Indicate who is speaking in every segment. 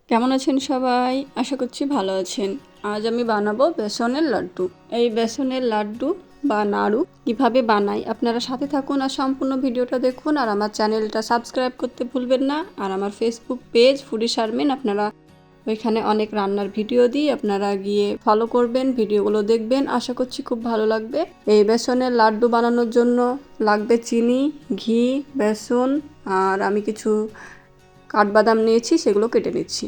Speaker 1: কেমন আছেন সবাই? আশা করছি ভালো আছেন। আজ আমি বানাবো বেসনের লাড্ডু। এই বেসনের লাড্ডু বা নাড়ু কিভাবে বানাই আপনারা সাথে থাকুন আর সম্পূর্ণ ভিডিওটা দেখুন। আর আমার চ্যানেলটা সাবস্ক্রাইব করতে ভুলবেন না। আর আমার ফেসবুক পেজ ফুডি শারমিন, আপনারা ওইখানে অনেক রান্নার ভিডিও দিই, আপনারা গিয়ে ফলো করবেন, ভিডিওগুলো দেখবেন। আশা করছি খুব ভালো লাগবে। এই বেসনের লাড্ডু বানানোর জন্য লাগবে চিনি, ঘি, বেসন, আর আমি কিছু কাঠবাদাম নিয়েছি, সেগুলো কেটে নিচ্ছি।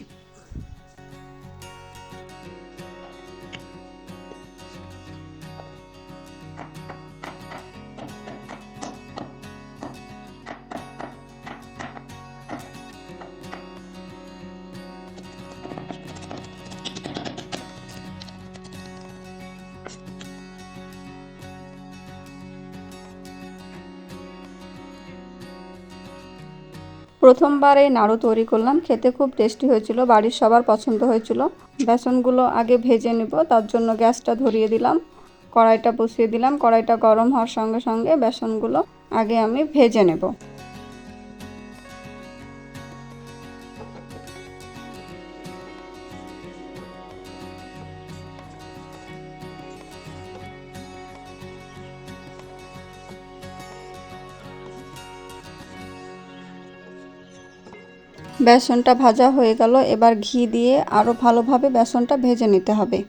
Speaker 1: প্রথমবার এই নাড়ু তৈরি করলাম, খেতে খুব টেস্টি হয়েছিল, বাড়ির সবার পছন্দ হয়েছিল। বেসনগুলো আগে ভেজে নেব, তার জন্য গ্যাসটা ধরিয়ে দিলাম, কড়াইটা বসিয়ে দিলাম। কড়াইটা গরম হওয়ার সঙ্গে সঙ্গে বেসনগুলো আগে আমি ভেজে নেব। বেসনটা ভাজা হয়ে গেল, এবার ঘি দিয়ে আরও ভালোভাবে বেসনটা ভেজে নিতে হবে।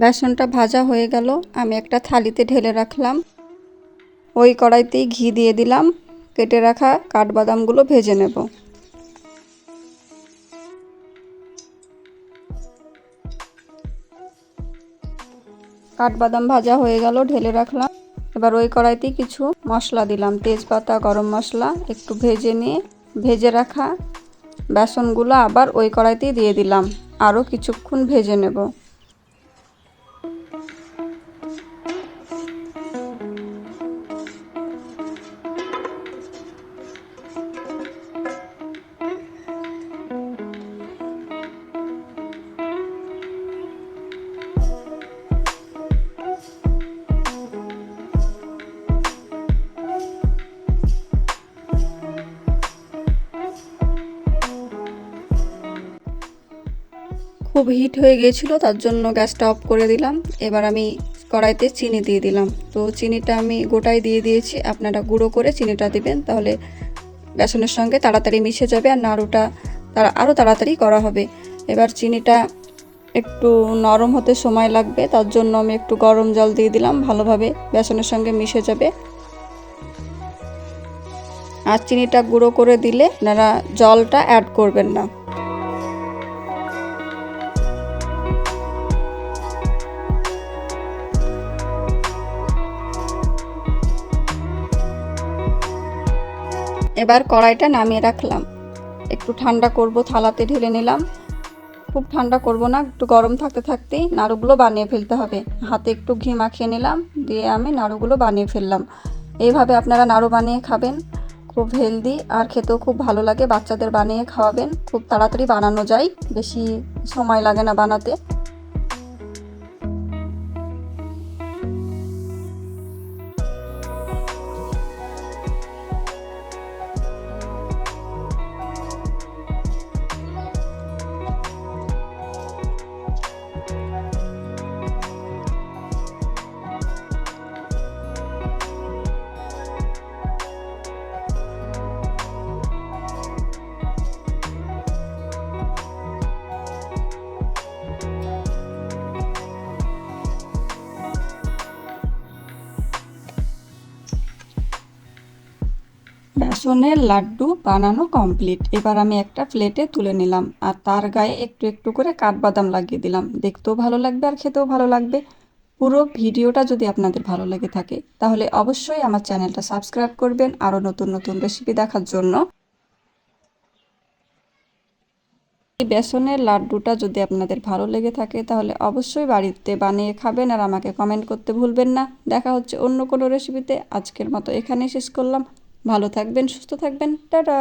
Speaker 1: বেসনটা ভাজা হয়ে গেল, আমি একটা থালিতে ঢেলে রাখলাম। ওই কড়াইতেই ঘি দিয়ে দিলাম, কেটে রাখা কাঠবাদামগুলো ভেজে নেব। কাঠবাদাম ভাজা হয়ে গেল, ঢেলে রাখলাম। এবার ওই কড়াইতেই কিছু মশলা দিলাম, তেজপাতা, গরম মশলা একটু ভেজে নিয়ে ভেজে রাখা বেসনগুলো আবার ওই কড়াইতেই দিয়ে দিলাম, আরও কিছুক্ষণ ভেজে নেব। খুব হিট হয়ে গিয়েছিল, তার জন্য গ্যাসটা অফ করে দিলাম। এবার আমি কড়াইতে চিনি দিয়ে দিলাম। তো চিনিটা আমি গোটাই দিয়ে দিয়েছি, আপনারা গুঁড়ো করে চিনিটা দিবেন, তাহলে বেসনের সঙ্গে তাড়াতাড়ি মিশে যাবে আর নাড়ুটা আরও তাড়াতাড়ি করা হবে। এবার চিনিটা একটু নরম হতে সময় লাগবে, তার জন্য আমি একটু গরম জল দিয়ে দিলাম, ভালোভাবে বেসনের সঙ্গে মিশে যাবে। আর চিনিটা গুঁড়ো করে দিলে আপনারা জলটা অ্যাড করবেন না। এবার কড়াইটা নামিয়ে রাখলাম, একটু ঠান্ডা করব, থালাতে ঢেলে নিলাম। খুব ঠান্ডা করব না, একটু গরম থাকতে থাকতেই নাড়ুগুলো বানিয়ে ফেলতে হবে। হাতে একটু ঘি মাখিয়ে নিলাম, দিয়ে আমি নাড়ুগুলো বানিয়ে ফেললাম। এইভাবে আপনারা নাড়ু বানিয়ে খাবেন, খুব হেলদি আর খেতেও খুব ভালো লাগে। বাচ্চাদের বানিয়ে খাওয়াবেন, খুব তাড়াতাড়ি বানানো যায়, বেশি সময় লাগে না বানাতে। বেসনের লাড্ডু বানানো কমপ্লিট। এবার আমি একটা প্লেটে তুলে নিলাম আর তার গায়ে একটু একটু করে কাঠবাদাম লাগিয়ে দিলাম। দেখতেও ভালো লাগবে আর খেতেও ভালো লাগবে। পুরো ভিডিওটা যদি আপনাদের ভালো লেগে থাকে তাহলে অবশ্যই আমার চ্যানেলটা সাবস্ক্রাইব করবেন আরও নতুন নতুন রেসিপি দেখার জন্য। এই বেসনের লাড্ডুটা যদি আপনাদের ভালো লেগে থাকে তাহলে অবশ্যই বাড়িতে বানিয়ে খাবেন আর আমাকে কমেন্ট করতে ভুলবেন না। দেখা হচ্ছে অন্য কোনো রেসিপিতে। আজকের মতো এখানেই শেষ করলাম। ভালো থাকবেন, সুস্থ থাকবেন, টাটা।